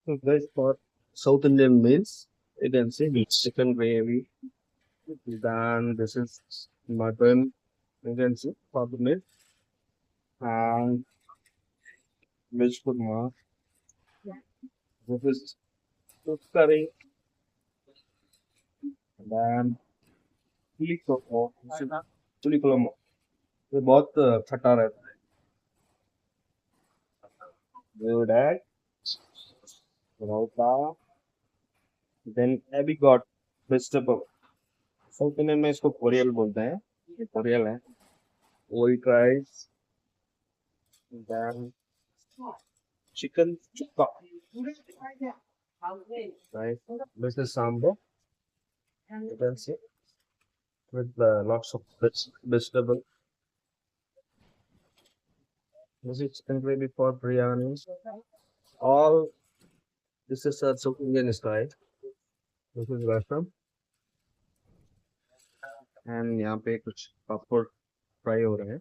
So guys, for South Indian meals, you can see chicken gravy. Then this is mutton. You can see for the meal and veg kurma. This is fish curry. Then chili coco. Chili coco. ये बहुत खट्टा रहता है good at raita then abby got vegetable south Indian में इसको chorial बोलते हैं ये कोरियल है white rice then chicken chukka right this is sambar you can see with lots of vegetable this is chicken gravy for biryani all this is a South Indian style this is restaurant and यहाँ पे कुछ पापड़ fry हो रहे हैं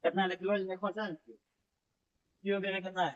करना है, लेकिन देखो सर क्यों भी नहीं करना है।